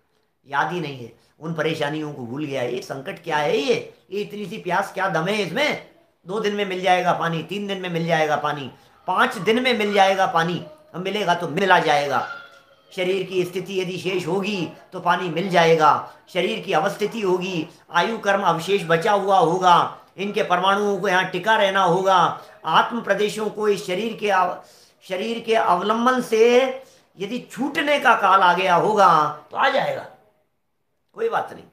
याद ही नहीं है, उन परेशानियों को भूल गया। ये संकट क्या है, ये इतनी सी प्यास क्या दम है इसमें? 2 दिन में मिल जाएगा पानी, 3 दिन में मिल जाएगा पानी, 5 दिन में मिल जाएगा पानी, मिलेगा तो मिला जाएगा। शरीर की स्थिति यदि शेष होगी तो पानी मिल जाएगा, शरीर की अवस्थिति होगी, आयु कर्म अवशेष बचा हुआ होगा, इनके परमाणुओं को यहाँ टिका रहना होगा, आत्म प्रदेशों को इस शरीर के अवलंबन से यदि छूटने का काल आ गया होगा तो आ जाएगा, कोई बात नहीं।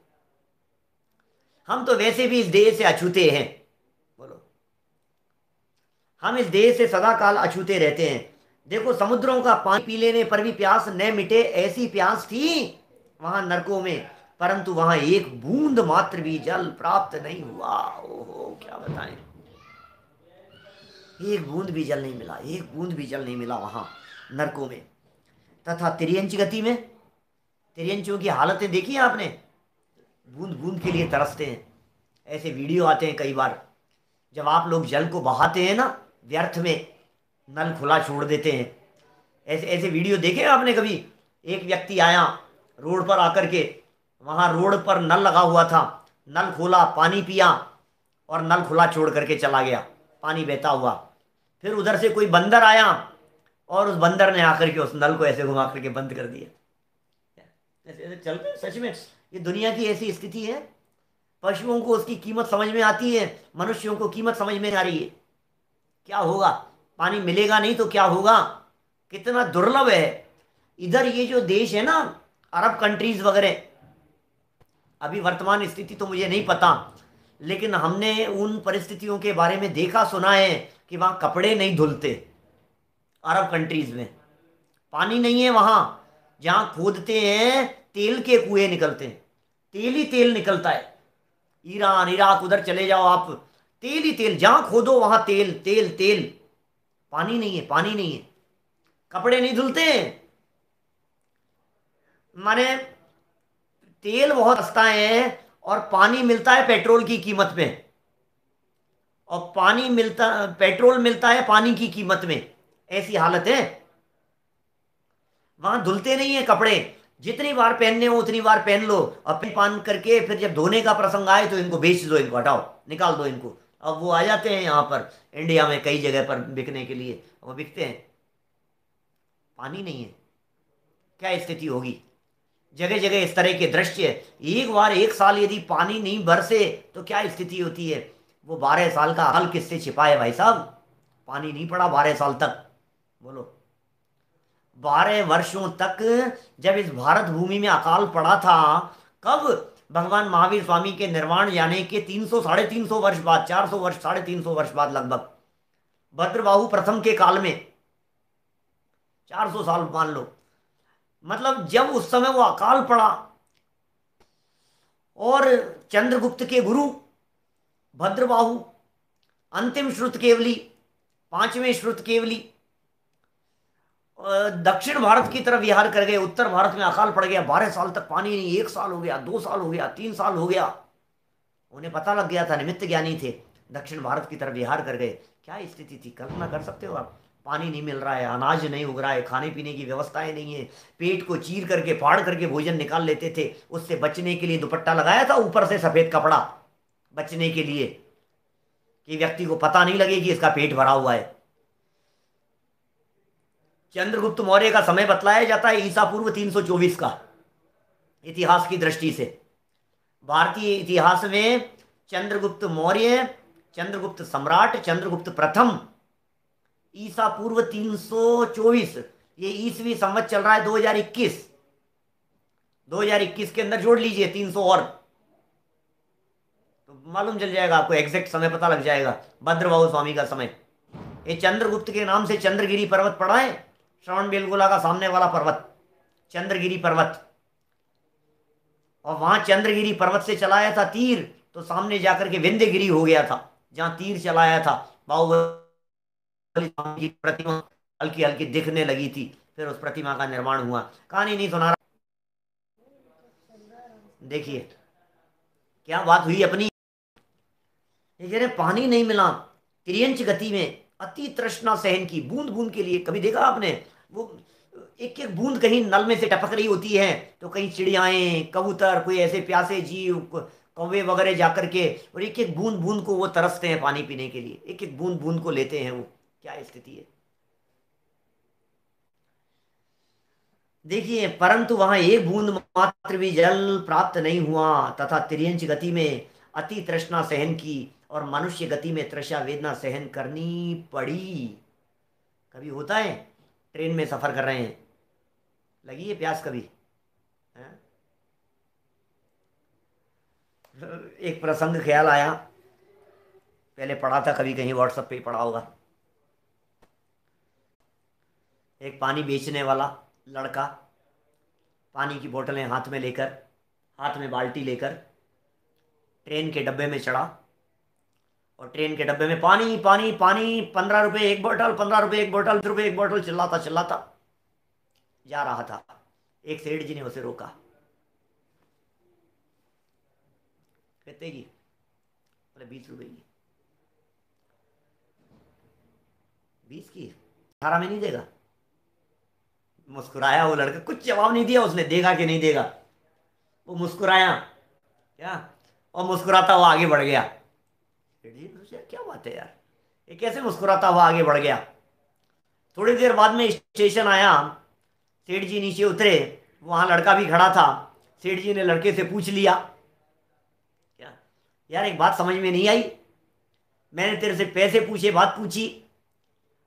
हम तो वैसे भी इस देह से अछूते हैं, बोलो, हम इस देह से सदा काल अछूते रहते हैं। देखो समुद्रों का पानी पी लेने पर भी प्यास न मिटे, ऐसी प्यास थी वहां नरकों में, परंतु वहां एक बूंद मात्र भी जल प्राप्त नहीं हुआ। ओहो क्या बताएं, एक बूंद भी जल नहीं मिला, एक बूंद भी जल नहीं मिला वहां नरकों में। तथा तिर्यंच गति में, तिर्यंचों की हालतें देखी आपने? बूंद बूंद के लिए तरसते हैं। ऐसे वीडियो आते हैं कई बार, जब आप लोग जल को बहाते हैं ना व्यर्थ में, नल खुला छोड़ देते हैं, ऐसे ऐसे वीडियो देखे आपने कभी? एक व्यक्ति आया रोड पर आकर के, वहां रोड पर नल लगा हुआ था, नल खोला, पानी पिया और नल खुला छोड़ करके चला गया, पानी बहता हुआ। फिर उधर से कोई बंदर आया और उस बंदर ने आकर के उस नल को ऐसे घुमा करके बंद कर दिया। ऐसे ऐसे चलते हैं सच में, ये दुनिया की ऐसी स्थिति है। पशुओं को उसकी कीमत समझ में आती है, मनुष्यों को कीमत समझ में आ रही है। क्या होगा, पानी मिलेगा नहीं तो क्या होगा, कितना दुर्लभ है। इधर ये जो देश है ना, अरब कंट्रीज वगैरह, अभी वर्तमान स्थिति तो मुझे नहीं पता, लेकिन हमने उन परिस्थितियों के बारे में देखा सुना है कि वहां कपड़े नहीं धुलते। अरब कंट्रीज में पानी नहीं है, वहां जहां खोदते हैं तेल के कुएं निकलते हैं, तेल ही तेल निकलता है। ईरान इराक उधर चले जाओ आप, तेल ही तेल, जहां खोदो वहां तेल तेल तेल, पानी नहीं है, पानी नहीं है। कपड़े नहीं धुलते हैं, माने तेल बहुत सस्ता है और पानी मिलता है पेट्रोल की कीमत में, और पानी मिलता, पेट्रोल मिलता है पानी की कीमत में। ऐसी हालत है, वहां धुलते नहीं है कपड़े, जितनी बार पहनने हो उतनी बार पहन लो, और पहन करके फिर जब धोने का प्रसंग आए तो इनको बेच दो, इनको हटाओ, निकाल दो इनको। अब वो आ जाते हैं यहाँ पर इंडिया में कई जगह पर बिकने के लिए, वो बिकते हैं। पानी नहीं है, क्या स्थिति होगी? जगह जगह इस तरह के दृश्य, एक बार एक साल यदि पानी नहीं बरसे तो क्या स्थिति होती है। वो 12 साल का हाल किससे छिपा है भाई साहब? पानी नहीं पड़ा 12 साल तक, बोलो। 12 वर्षों तक जब इस भारत भूमि में अकाल पड़ा था, कब? भगवान महावीर स्वामी के निर्वाण जाने के 300 साढ़े 300 वर्ष बाद, 400 वर्ष, 350 वर्ष बाद लगभग, भद्रबाहु प्रथम के काल में, 400 साल मान लो। मतलब जब उस समय वो अकाल पड़ा और चंद्रगुप्त के गुरु भद्रबाहु अंतिम श्रुत केवली, 5वें श्रुत केवली दक्षिण भारत की तरफ विहार कर गए, उत्तर भारत में अकाल पड़ गया, 12 साल तक पानी नहीं, 1 साल हो गया, 2 साल हो गया, 3 साल हो गया। उन्हें पता लग गया था, निमित्त ज्ञानी थे, दक्षिण भारत की तरफ विहार कर गए। क्या स्थिति थी, कल्पना कर सकते हो आप? पानी नहीं मिल रहा है, अनाज नहीं उग रहा है, खाने पीने की व्यवस्थाएं नहीं है, पेट को चीर करके फाड़ करके भोजन निकाल लेते थे, उससे बचने के लिए दुपट्टा लगाया था ऊपर से सफेद कपड़ा, बचने के लिए, कि व्यक्ति को पता नहीं लगे कि इसका पेट भरा हुआ है। चंद्रगुप्त मौर्य का समय बतलाया जाता है ईसा पूर्व 324 का, इतिहास की दृष्टि से। भारतीय इतिहास में चंद्रगुप्त मौर्य, चंद्रगुप्त सम्राट, चंद्रगुप्त प्रथम, ईसा पूर्व 324, ये ईसवी संवत चल रहा है 2021। 2021 के अंदर जोड़ लीजिए 300 और, तो मालूम चल जाएगा आपको, एग्जैक्ट समय पता लग जाएगा। भद्रबाहु स्वामी का समय। ये चंद्रगुप्त के नाम से चंद्रगिरी पर्वत पड़ा है, श्रवण बेलगोला का सामने वाला पर्वत, चंद्रगिरी पर्वत। और वहां चंद्रगिरी पर्वत से चलाया था तीर, तो सामने जाकर के विंध्यगिरी हो गया था, जहां तीर चलाया था। बाहुबली की प्रतिमा हल्की हल्की दिखने लगी थी, फिर उस प्रतिमा का निर्माण हुआ। कहानी नहीं सुना रहा, देखिए क्या बात हुई अपनी। ये कह रहे पानी नहीं मिला, तिर्यंच गति में अति तृष्णा सहन की, बूंद बूंद के लिए। कभी देखा आपने वो एक एक बूंद कहीं नल में से टपक रही होती है, तो कहीं चिड़ियाएं, कबूतर, कोई ऐसे प्यासे जीव, कौवे वगैरह जाकर के, और एक एक बूंद बूंद को वो तरसते हैं पानी पीने के लिए, एक एक बूंद बूंद को लेते हैं वो। क्या स्थिति है देखिए। परंतु वहां एक बूंद मात्र भी जल प्राप्त नहीं हुआ, तथा तिर्यंच गति में अति तृष्णा सहन की, और मनुष्य गति में तृषा वेदना सहन करनी पड़ी। कभी होता है ट्रेन में सफर कर रहे हैं, लगी है प्यास कभी? हैं? एक प्रसंग ख्याल आया, पहले पढ़ा था कभी, कहीं व्हाट्सएप पे ही पढ़ा होगा। एक पानी बेचने वाला लड़का पानी की बोतलें हाथ में लेकर, हाथ में बाल्टी लेकर ट्रेन के डब्बे में चढ़ा, और ट्रेन के डब्बे में पानी पानी पानी, 15 रुपए एक बोतल, 15 रुपए एक बोतल, 20 रुपए एक बोतल, चिल्लाता चिल्लाता जा रहा था। एक सेठ जी ने उसे रोका। कितने की? बोले 20 रुपए की। 20 की? 18 में नहीं देगा? मुस्कुराया वो लड़का, कुछ जवाब नहीं दिया उसने, देगा कि नहीं देगा। वो मुस्कुराया क्या, और मुस्कुराता हुआ आगे बढ़ गया। सेठ जी ने सोचा क्या बात है यार, ये कैसे मुस्कुराता हुआ आगे बढ़ गया। थोड़ी देर बाद में स्टेशन आया, सेठ जी नीचे उतरे, वहां लड़का भी खड़ा था। सेठ जी ने लड़के से पूछ लिया, क्या यार एक बात समझ में नहीं आई, मैंने तेरे से पैसे पूछे, बात पूछी,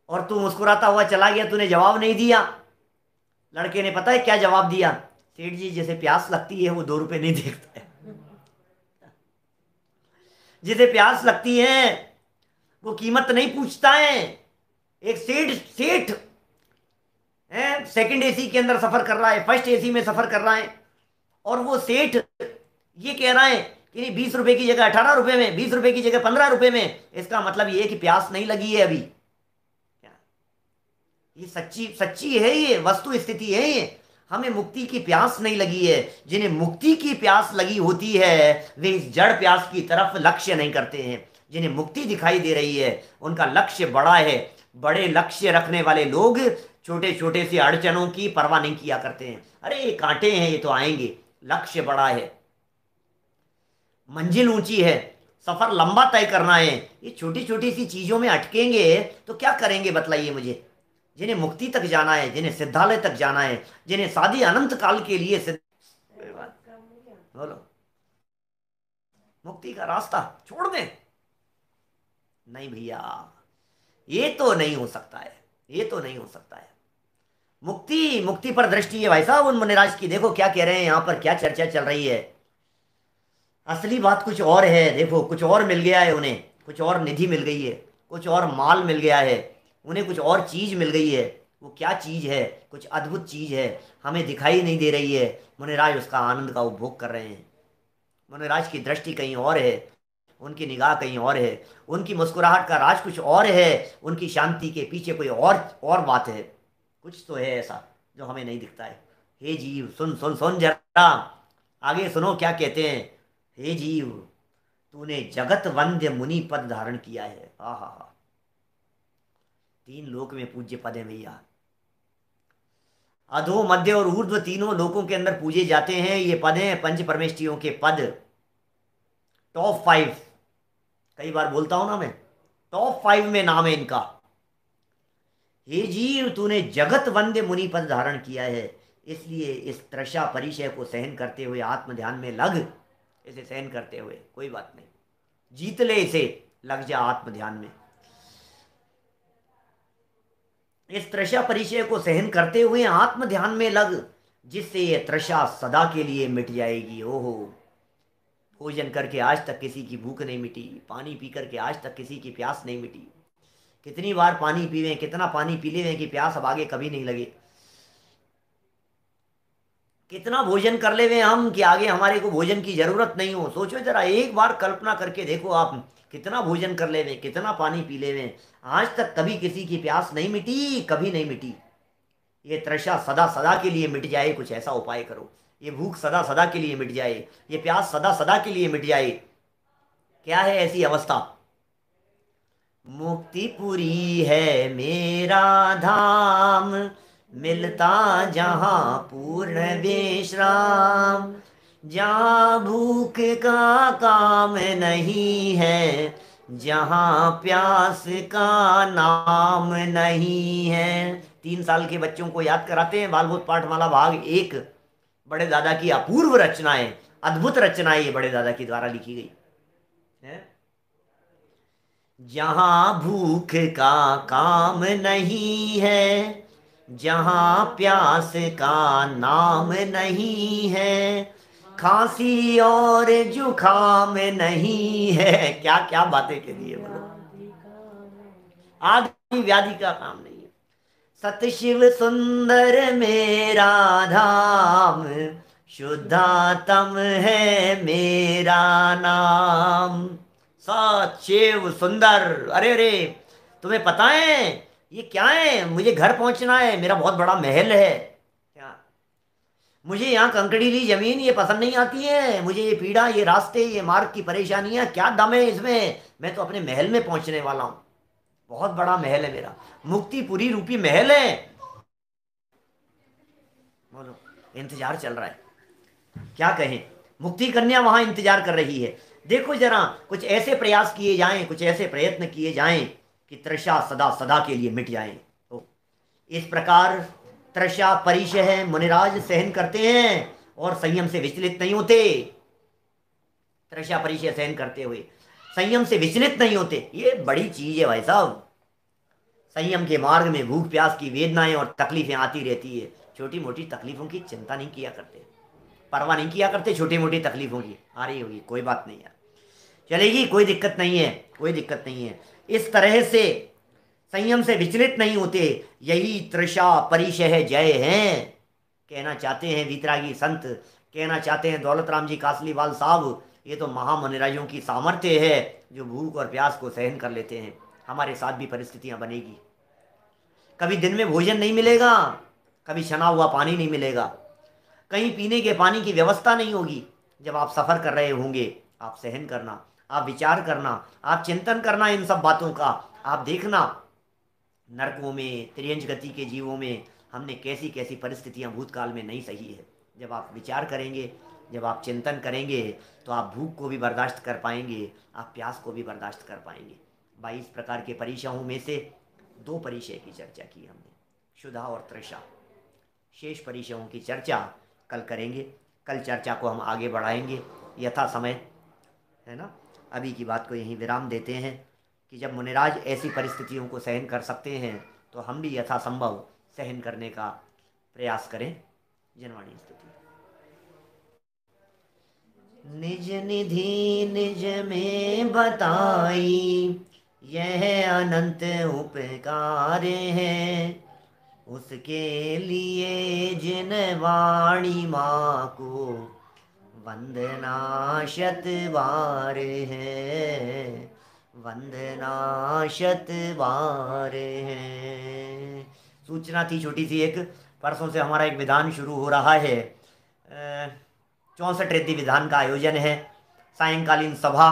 और तू मुस्कुराता हुआ चला गया, तूने जवाब नहीं दिया। लड़के ने पता है क्या जवाब दिया? सेठ जी जैसे प्यास लगती है वो 2 रुपए नहीं देखता है। जिसे प्यास लगती है वो कीमत नहीं पूछता है। एक सेठ सेठ है, सेकंड एसी के अंदर सफर कर रहा है, फर्स्ट एसी में सफर कर रहा है, और वो सेठ ये कह रहा है कि नहीं 20 रुपए की जगह 18 रुपए में, 20 रुपए की जगह 15 रुपए में। इसका मतलब ये है कि प्यास नहीं लगी है अभी। ये सच्ची सच्ची है, ये वस्तु स्थिति है ये। हमें मुक्ति की प्यास नहीं लगी है। जिन्हें मुक्ति की प्यास लगी होती है वे इस जड़ प्यास की तरफ लक्ष्य नहीं करते हैं। जिन्हें मुक्ति दिखाई दे रही है उनका लक्ष्य बड़ा है। बड़े लक्ष्य रखने वाले लोग छोटे छोटे से अड़चनों की परवाह नहीं किया करते हैं। अरे ये कांटे हैं, ये तो आएंगे। लक्ष्य बड़ा है, मंजिल ऊंची है, सफर लंबा तय करना है। ये छोटी छोटी सी चीजों में अटकेंगे तो क्या करेंगे बताइए मुझे। जिन्हें मुक्ति तक जाना है, जिन्हें सिद्धालय तक जाना है, जिन्हें शादी अनंत काल के लिए बोलो मुक्ति का रास्ता छोड़ दें? नहीं भैया, ये तो नहीं हो सकता है, ये तो नहीं हो सकता है। मुक्ति मुक्ति पर दृष्टि है भाई साहब उन मुनिराज की। देखो क्या कह रहे हैं यहाँ पर, क्या चर्चा चल रही है। असली बात कुछ और है। देखो कुछ और मिल गया है उन्हें, कुछ और निधि मिल गई है, कुछ और माल मिल गया है, उन्हें कुछ और चीज मिल गई है। वो क्या चीज है? कुछ अद्भुत चीज है, हमें दिखाई नहीं दे रही है। मुनिराज उसका आनंद का उपभोग कर रहे हैं। मुनिराज की दृष्टि कहीं और है, उनकी निगाह कहीं और है, उनकी मुस्कुराहट का राज कुछ और है, उनकी शांति के पीछे कोई और बात है। कुछ तो है ऐसा जो हमें नहीं दिखता है। हे जीव सुन सुन सुन जरा, आगे सुनो क्या कहते हैं। हे जीव तूने जगत वंद्य मुनि पद धारण किया है। हा हा हा, 3 लोक में पूज्य पद है भैया। अधो मध्य और ऊर्ध्व तीनों लोकों के अंदर पूजे जाते हैं ये पद हैं, पंच परमेष्टियों के पद। टॉप 5 कई बार बोलता हूं ना मैं, टॉप 5 में नाम है इनका। हे जीव, तूने जगत वंद्य मुनि पद धारण किया है, इसलिए इस तृषा परिचय को सहन करते हुए आत्म ध्यान में लग। इसे सहन करते हुए, कोई बात नहीं, जीत ले इसे, लग जा आत्म ध्यान में। इस तृषा परिचय को सहन करते हुए आत्म ध्यान में लग, जिससे ये तृषा सदा के लिए मिट जाएगी। ओहो, भोजन करके आज तक किसी की भूख नहीं मिटी, पानी पी करके आज तक किसी की प्यास नहीं मिटी। कितनी बार पानी पीवे, कितना पानी पी लेवे कि प्यास अब आगे कभी नहीं लगे। कितना भोजन कर लेवे हम कि आगे हमारे को भोजन की जरूरत नहीं हो। सोचो जरा, एक बार कल्पना करके देखो आप, कितना भोजन कर लेवे, कितना पानी पी लेवे, आज तक कभी किसी की प्यास नहीं मिटी, कभी नहीं मिटी। ये तृषा सदा सदा के लिए मिट जाए, कुछ ऐसा उपाय करो। ये भूख सदा सदा के लिए मिट जाए, ये प्यास सदा सदा के लिए मिट जाए। क्या है ऐसी अवस्था? मुक्तिपुरी है मेरा धाम, मिलता जहाँ पूर्ण विश्राम, जहाँ भूख का काम नहीं है, जहाँ प्यास का नाम नहीं है। 3 साल के बच्चों को याद कराते हैं बालबोध पाठमाला भाग 1। बड़े दादा की अपूर्व रचनाएं, अद्भुत रचनाएं ये बड़े दादा के द्वारा लिखी गई है। जहाँ भूख का काम नहीं है, जहाँ प्यास का नाम नहीं है, खांसी और जुखाम नहीं है। क्या क्या बातें कह दी है, बोलो। आदि व्याधि का काम नहीं है। सतशिव सुंदर मेरा धाम, शुद्धातम है मेरा नाम। सत शिव सुंदर, अरे अरे, तुम्हें पता है ये क्या है? मुझे घर पहुंचना है, मेरा बहुत बड़ा महल है। क्या? मुझे यहाँ कंकड़ीली जमीन ये पसंद नहीं आती है, मुझे ये पीड़ा, ये रास्ते, ये मार्ग की परेशानियां, क्या दम है इसमें? मैं तो अपने महल में पहुंचने वाला हूँ। बहुत बड़ा महल है मेरा, मुक्तिपुरी रूपी महल है। बोलो, इंतजार चल रहा है, क्या कहें। मुक्ति कन्या वहां इंतजार कर रही है। देखो जरा, कुछ ऐसे प्रयास किए जाएं, कुछ ऐसे प्रयत्न किए जाएं कि तृषा सदा सदा के लिए मिट जाए। तो इस प्रकार तृषा परिशह मुनिराज सहन करते हैं और संयम से विचलित नहीं होते। तृषा परिशह सहन करते हुए संयम से विचलित नहीं होते, ये बड़ी चीज है भाई साहब। संयम के मार्ग में भूख प्यास की वेदनाएं और तकलीफें आती रहती है, छोटी मोटी तकलीफों की चिंता नहीं किया करते, परवाह नहीं किया करते छोटी मोटी तकलीफों की। आ रही होगी, कोई बात नहीं यार, चलेगी, कोई दिक्कत नहीं है, कोई दिक्कत नहीं है। इस तरह से संयम से विचलित नहीं होते, यही तृषा परिशह जय हैं। कहना चाहते हैं वीतरागी संत, कहना चाहते हैं दौलत राम जी कासलीवाल साहब, ये तो महामुनिराजों की सामर्थ्य है जो भूख और प्यास को सहन कर लेते हैं। हमारे साथ भी परिस्थितियां बनेगी, कभी दिन में भोजन नहीं मिलेगा, कभी छना हुआ पानी नहीं मिलेगा, कहीं पीने के पानी की व्यवस्था नहीं होगी। जब आप सफ़र कर रहे होंगे, आप सहन करना, आप विचार करना, आप चिंतन करना इन सब बातों का। आप देखना नरकों में, त्रियंच गति के जीवों में हमने कैसी कैसी परिस्थितियां भूतकाल में नहीं सही है। जब आप विचार करेंगे, जब आप चिंतन करेंगे, तो आप भूख को भी बर्दाश्त कर पाएंगे, आप प्यास को भी बर्दाश्त कर पाएंगे। 22 प्रकार के परिचयों में से 2 परिचय की चर्चा की हमने, क्षुधा और तृषा। शेष परिचयों की चर्चा कल करेंगे। कल चर्चा को हम आगे बढ़ाएंगे यथा समय, है ना। अभी की बात को यहीं विराम देते हैं कि जब मुनिराज ऐसी परिस्थितियों को सहन कर सकते हैं, तो हम भी यथासंभव सहन करने का प्रयास करें। जनवाणी स्तुति। निज निधि निज में बताई, यह अनंत उपकार है, उसके लिए जिन वाणी माँ को वंदना शत बार है, वंदना शत बार है। सूचना थी छोटी सी एक, परसों से हमारा एक विधान शुरू हो रहा है। 64 रिद्धि विधान का आयोजन है, सायंकालीन सभा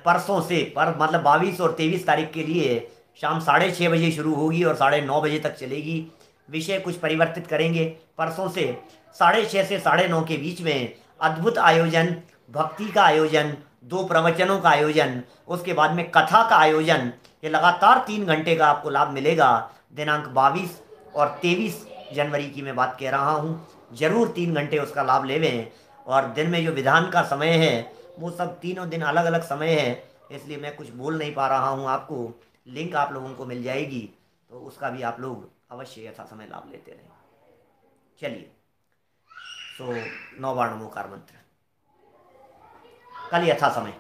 परसों से, पर मतलब 22 और 23 तारीख के लिए शाम 6:30 बजे शुरू होगी और 9:30 बजे तक चलेगी। विषय कुछ परिवर्तित करेंगे। परसों से 6:30 से 9:30 के बीच में अद्भुत आयोजन, भक्ति का आयोजन, 2 प्रवचनों का आयोजन, उसके बाद में कथा का आयोजन, ये लगातार 3 घंटे का आपको लाभ मिलेगा। दिनांक 22 और 23 जनवरी की मैं बात कह रहा हूँ। जरूर 3 घंटे उसका लाभ लेवें। और दिन में जो विधान का समय है वो सब तीनों दिन अलग अलग समय है, इसलिए मैं कुछ बोल नहीं पा रहा हूँ आपको। लिंक आप लोगों को मिल जाएगी, तो उसका भी आप लोग अवश्य यथा समय लाभ लेते रहें। चलिए, सो 9 बार नमोकार मंत्र कल यथा समय।